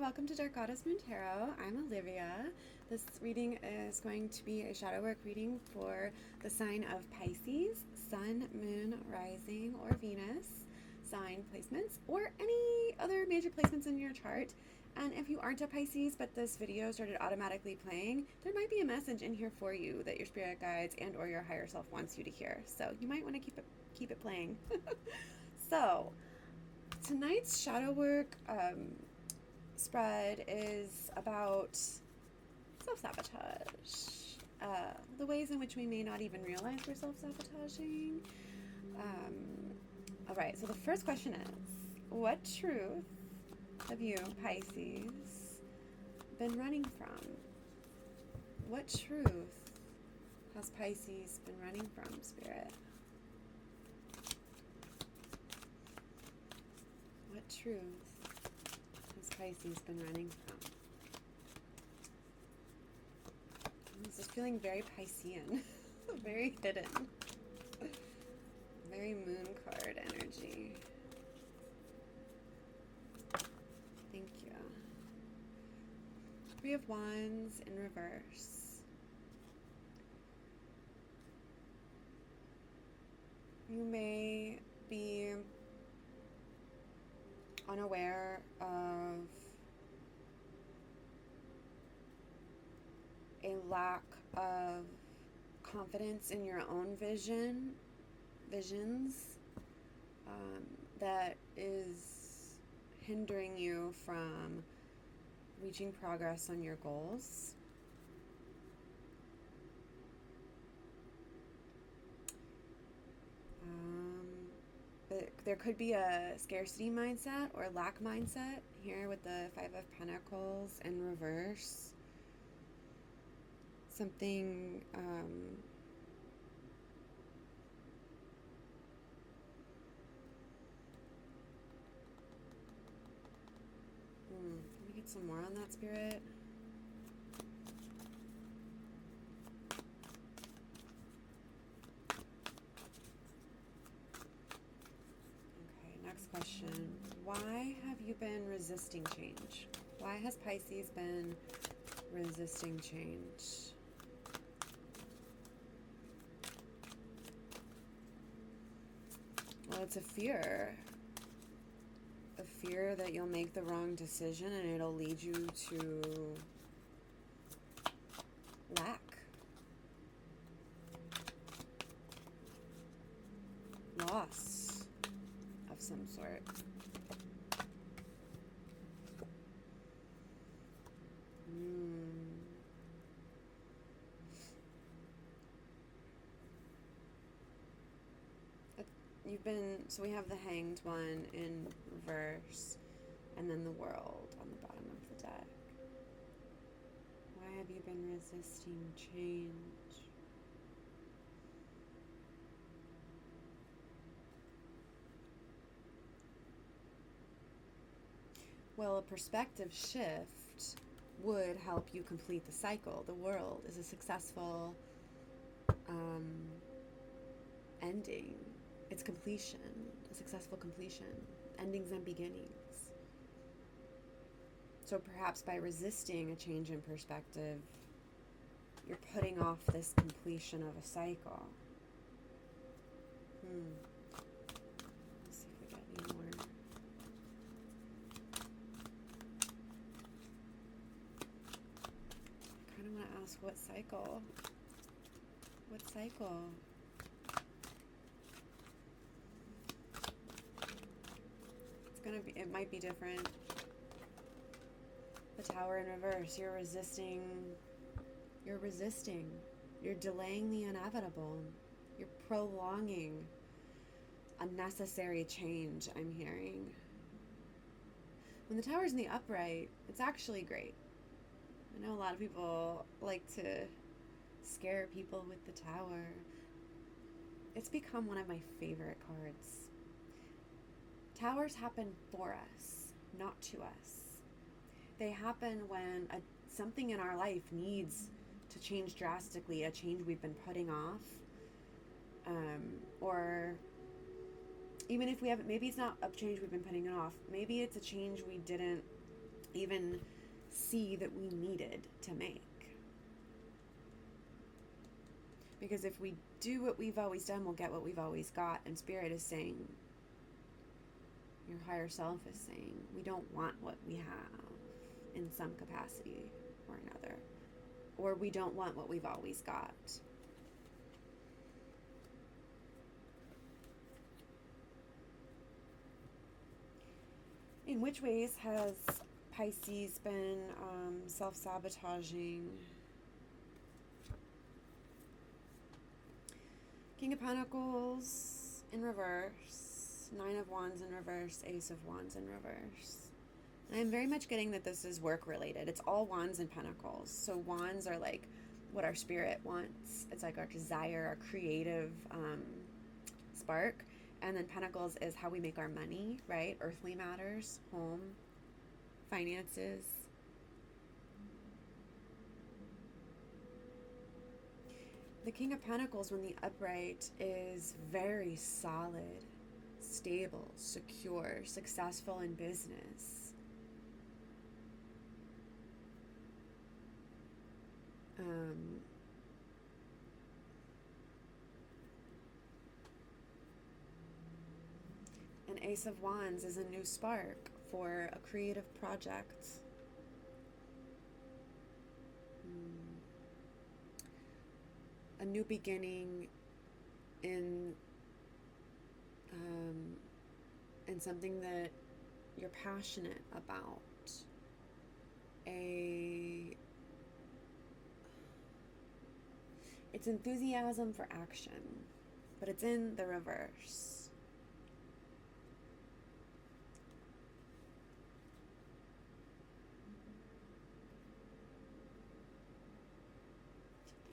welcome to Dark Goddess Moon Tarot. I'm Olivia. This reading is going to be a shadow work reading for the sign of Pisces, Sun, Moon, Rising, or Venus sign placements, or any other major placements in your chart. And if you aren't a Pisces, but this video started automatically playing, there might be a message in here for you that your spirit guides and or your higher self wants you to hear. So you might want to keep it playing. So tonight's shadow work spread is about self-sabotage, the ways in which we may not even realize we're self-sabotaging. All right, so the first question is, what truth have you, Pisces, been running from? What truth has Pisces been running from, Spirit? What truth has Pisces been running from? This is feeling very Piscean, very hidden, very moon card energy. Thank you. Three of Wands in reverse. You may be unaware of a lack of confidence in your own visions that is hindering you from reaching progress on your goals. But there could be a scarcity mindset or lack mindset here with the Five of Pentacles in reverse. Something let me get some more on that, Spirit. Okay, next question. Why have you been resisting change? Why has Pisces been resisting change? Well, it's a fear that you'll make the wrong decision and it'll lead you to lack, loss of some sort. So we have the Hanged One in reverse, and then the World on the bottom of the deck. Why have you been resisting change? Well, a perspective shift would help you complete the cycle. The World is a successful ending. It's completion, a successful completion, endings and beginnings. So perhaps by resisting a change in perspective, you're putting off this completion of a cycle. Let's see if we get any more. I kind of want to ask what cycle? What cycle? It might be different. The Tower in reverse, you're resisting, you're delaying the inevitable, you're prolonging unnecessary change, I'm hearing. When the Tower's in the upright, it's actually great. I know a lot of people like to scare people with the Tower. It's become one of my favorite cards. Towers happen for us, not to us. They happen when something in our life needs to change drastically, a change we've been putting off. Or even if we haven't, maybe it's not a change we've been putting it off. Maybe it's a change we didn't even see that we needed to make. Because if we do what we've always done, we'll get what we've always got. And Spirit is saying, your higher self is saying, we don't want what we have in some capacity or another. Or we don't want what we've always got. In which ways has Pisces been self-sabotaging? King of Pentacles in reverse, Nine of Wands in reverse, Ace of Wands in reverse. And I'm very much getting that this is work related. It's all Wands and Pentacles. So Wands are like what our spirit wants. It's like our desire, our creative spark. And then Pentacles is how we make our money, right? Earthly matters, home, finances. The King of Pentacles, when the upright, is very solid, stable, secure, successful in business. An Ace of Wands is a new spark for a creative project. A new beginning in something that you're passionate about. It's enthusiasm for action, but it's in the reverse.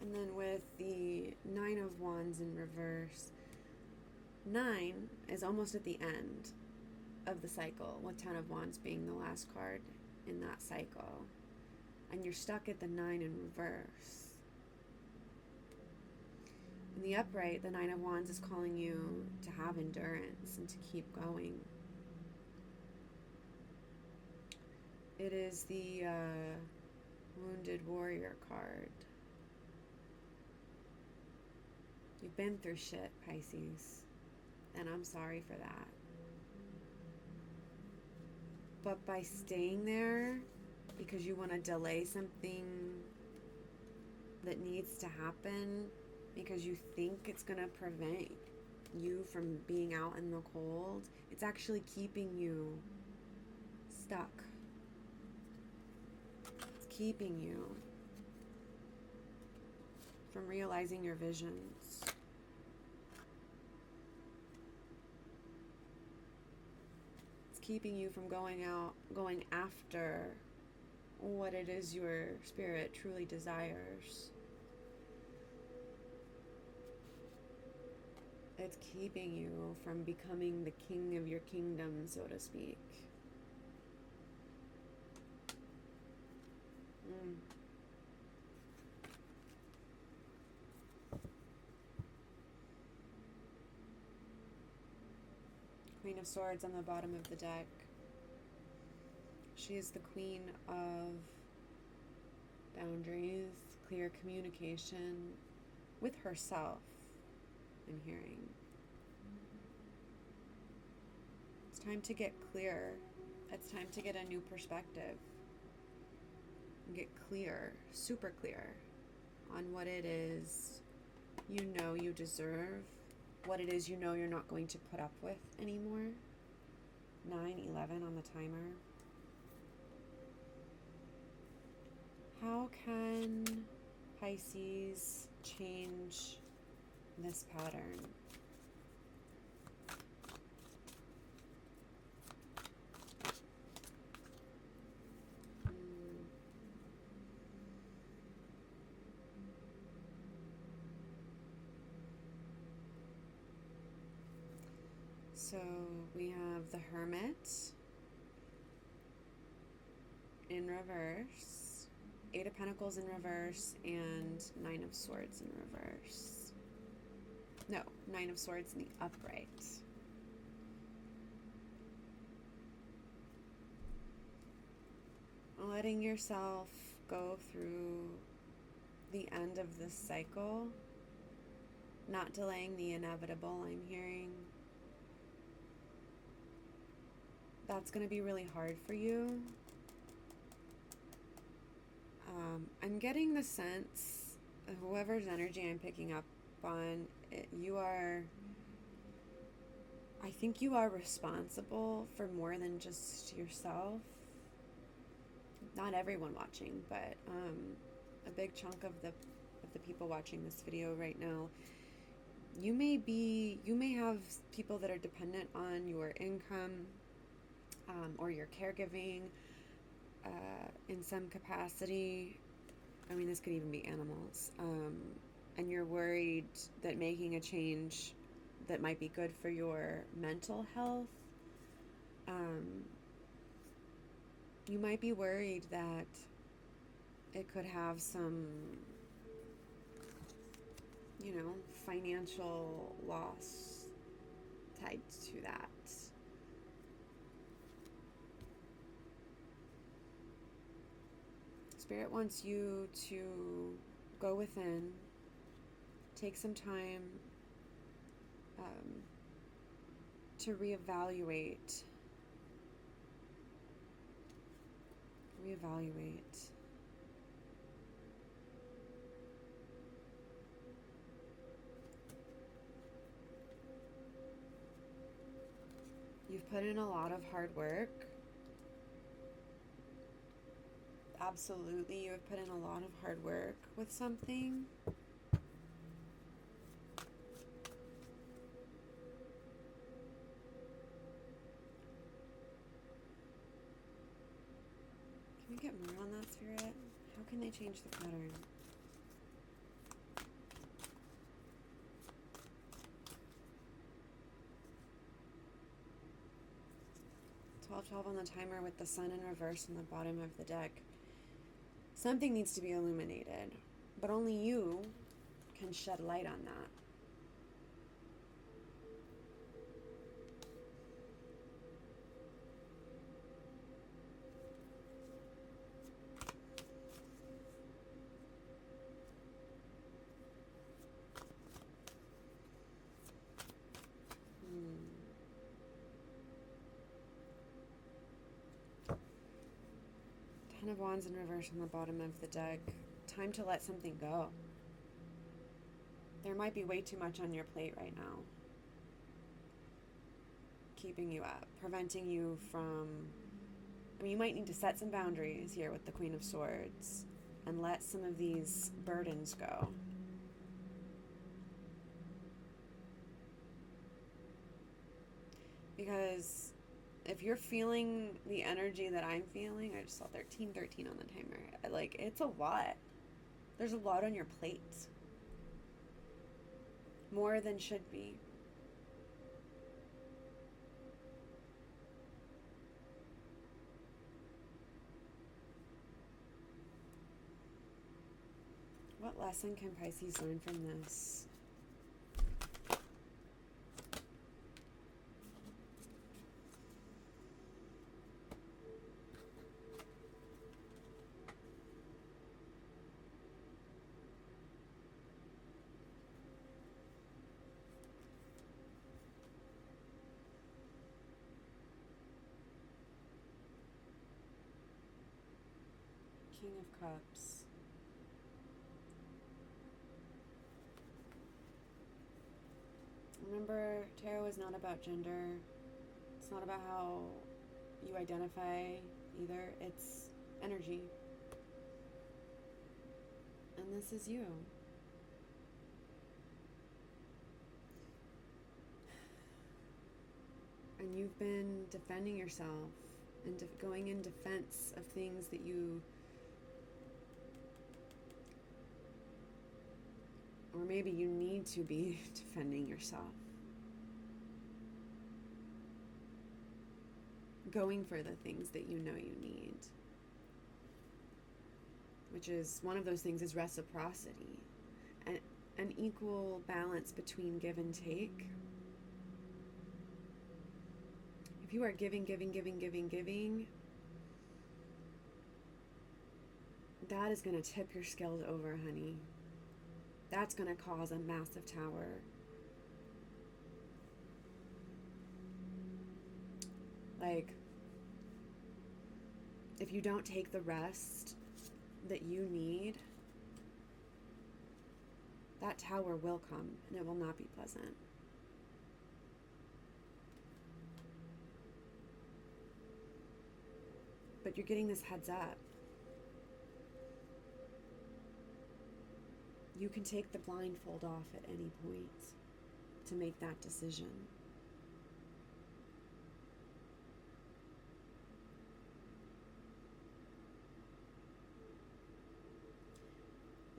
And then with the Nine of Wands in reverse, 9 is almost at the end of the cycle, with 10 of Wands being the last card in that cycle. And you're stuck at the 9 in reverse. In the upright, the Nine of Wands is calling you to have endurance and to keep going. It is the Wounded Warrior card. You've been through shit, Pisces, and I'm sorry for that. But by staying there because you want to delay something that needs to happen, because you think it's going to prevent you from being out in the cold, it's actually keeping you stuck. It's keeping you from realizing your visions. It's keeping you from going after what it is your spirit truly desires. It's keeping you from becoming the king of your kingdom, so to speak. Queen of Swords on the bottom of the deck. She is the queen of boundaries, clear communication with herself, I'm hearing. It's time to get clear. It's time to get a new perspective. And get clear, super clear, on what it is you know you deserve, what it is you know you're not going to put up with anymore. 9/11 on the timer. How can Pisces change this pattern? So we have the Hermit in reverse, 8 of Pentacles in reverse, and 9 of Swords in reverse. No, 9 of Swords in the upright. letting yourself go through the end of this cycle, not delaying the inevitable, I'm hearing. That's going to be really hard for you. I'm getting the sense, whoever's energy I'm picking up on, I think you are responsible for more than just yourself. Not everyone watching, but a big chunk of the people watching this video right now, you may have people that are dependent on your income, or your caregiving, in some capacity. I mean, this could even be animals. And you're worried that making a change that might be good for your mental health, you might be worried that it could have some, financial loss tied to that. Spirit wants you to go within, take some time to reevaluate. You've put in a lot of hard work. Absolutely, you have put in a lot of hard work with something. Can we get more on that, Spirit? How can they change the pattern? 12 on the timer with the sun in reverse in the bottom of the deck. Something needs to be illuminated, but only you can shed light on that. Ten of Wands in reverse on the bottom of the deck. Time to let something go. There might be way too much on your plate right now, keeping you up, preventing you from... you might need to set some boundaries here with the Queen of Swords and let some of these burdens go. Because if you're feeling the energy that I'm feeling, I just saw 13 on the timer. It's a lot. There's a lot on your plate. More than should be. What lesson can Pisces learn from this? King of Cups. Remember, tarot is not about gender. It's not about how you identify either. It's energy. And this is you. And you've been defending yourself and going in defense of things that you... or maybe you need to be defending yourself. Going for the things that you know you need. Which is, one of those things is reciprocity. And an equal balance between give and take. If you are giving, that is going to tip your scales over, honey. That's going to cause a massive tower. Like, if you don't take the rest that you need, that tower will come, and it will not be pleasant. But you're getting this heads up. You can take the blindfold off at any point to make that decision.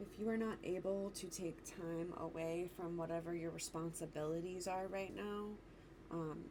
If you are not able to take time away from whatever your responsibilities are right now,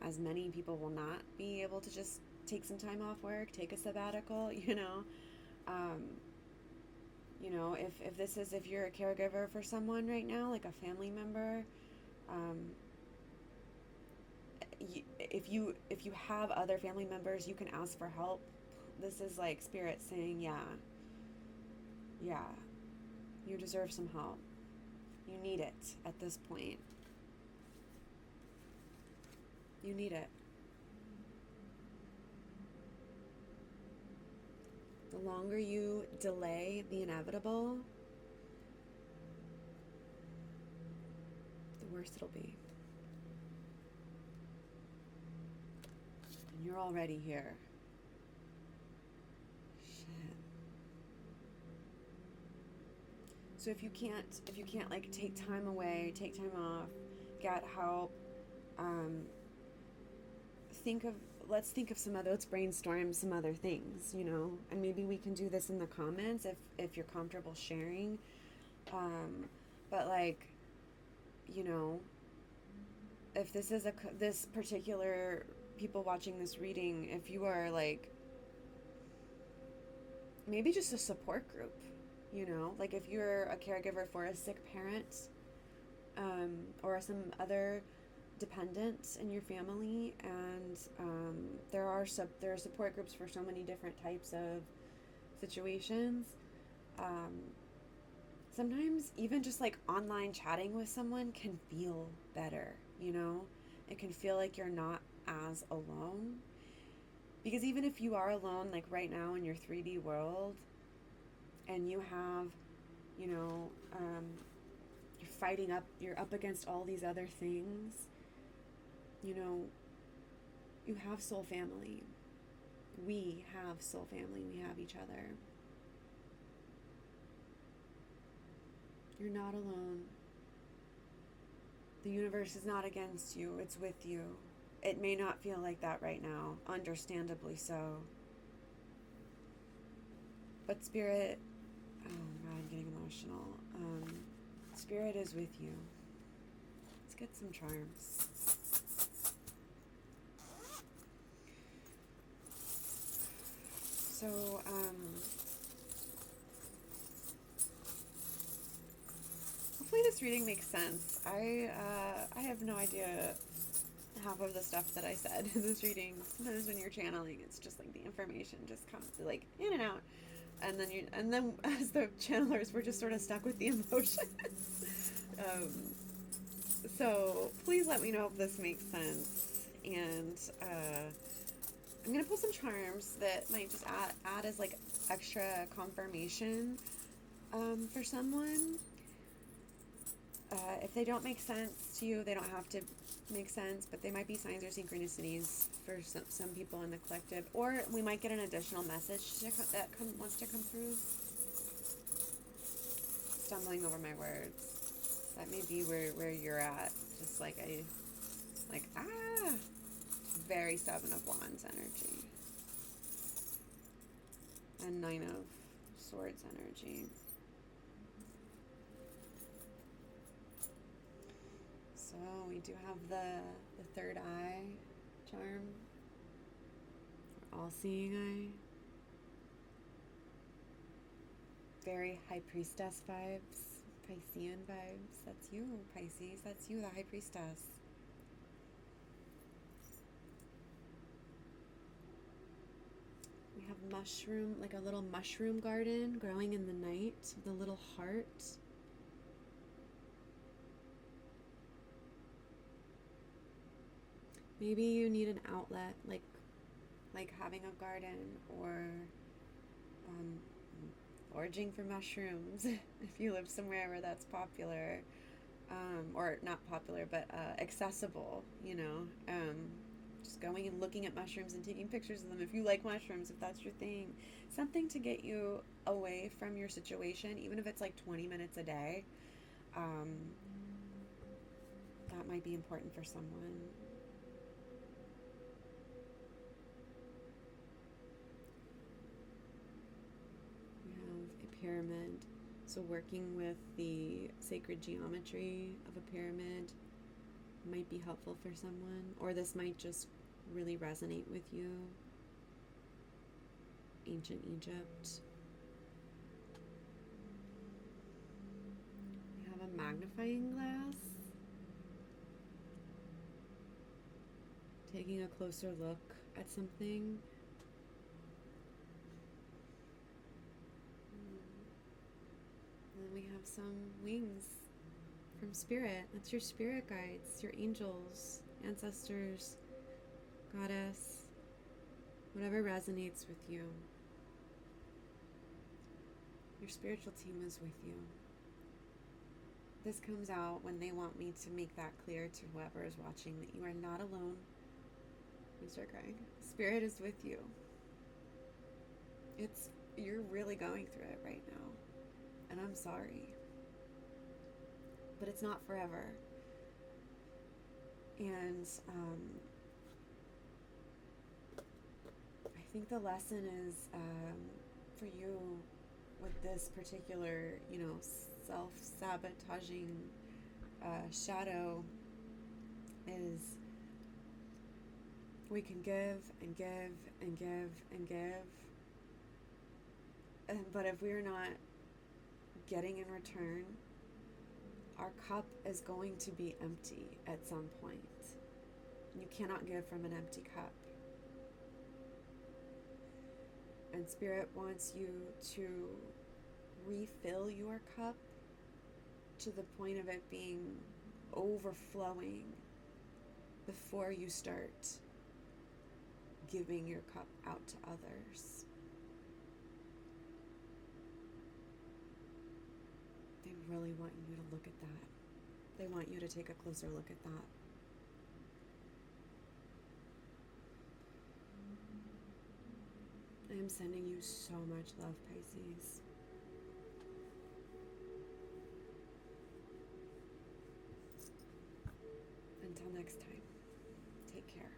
as many people will not be able to just take some time off work, take a sabbatical, you know, if you're a caregiver for someone right now, like a family member, if you have other family members, you can ask for help. This is like Spirit saying, yeah, you deserve some help. You need it at this point. You need it. The longer you delay the inevitable, the worse it'll be. And you're already here. Shit. So if you can't like take time away, take time off, get help, let's brainstorm some other things, you know, and maybe we can do this in the comments if you're comfortable sharing. But like, you know, if this is this particular people watching this reading, if you are like, maybe just a support group, you know, like if you're a caregiver for a sick parent, or some other dependents in your family, and there are support groups for so many different types of situations. Sometimes even just like online chatting with someone can feel better, you know? It can feel like you're not as alone. Because even if you are alone, like right now in your 3D world, and you have, you know, you're up against all these other things, you know, you have soul family. We have soul family. We have each other. You're not alone. The universe is not against you. It's with you. It may not feel like that right now, understandably so. But Spirit, oh God, I'm getting emotional. Spirit is with you. Let's get some charms. So, hopefully this reading makes sense. I have no idea half of the stuff that I said in this reading. Sometimes when you're channeling, it's just like the information just comes like in and out, and then as the channelers, we're just sort of stuck with the emotions. So please let me know if this makes sense, and I'm gonna pull some charms that might just add as like extra confirmation for someone. If they don't make sense to you, they don't have to make sense, but they might be signs or synchronicities for some people in the collective, or we might get an additional message that wants to come through. Stumbling over my words. That may be where you're at. Just like very Seven of Wands energy. And Nine of Swords energy. So we do have the third eye charm. All-seeing eye. Very High Priestess vibes. Piscean vibes. That's you, Pisces. That's you, the High Priestess. We have mushroom, like a little mushroom garden growing in the night with a little heart. Maybe you need an outlet, like having a garden, or foraging for mushrooms if you live somewhere where that's popular, or not popular, but accessible, just going and looking at mushrooms and taking pictures of them if you like mushrooms, if that's your thing. Something to get you away from your situation, even if it's like 20 minutes a day. That might be important for someone. We have a pyramid. So working with the sacred geometry of a pyramid might be helpful for someone, or this might just really resonate with you. Ancient Egypt. We have a magnifying glass. Taking a closer look at something. And then we have some wings from spirit. That's your spirit guides, your angels, ancestors, goddess, whatever resonates with you. Your spiritual team is with you. This comes out when they want me to make that clear to whoever is watching, that you are not alone. You start crying. Spirit is with you. You're really going through it right now. And I'm sorry. But it's not forever. And I think the lesson is for you with this particular, self-sabotaging shadow is we can give and give and give and give. But if we're not getting in return, our cup is going to be empty at some point. You cannot give from an empty cup. And Spirit wants you to refill your cup to the point of it being overflowing before you start giving your cup out to others. They really want you to look at that. They want you to take a closer look at that. I am sending you so much love, Pisces. Until next time, take care.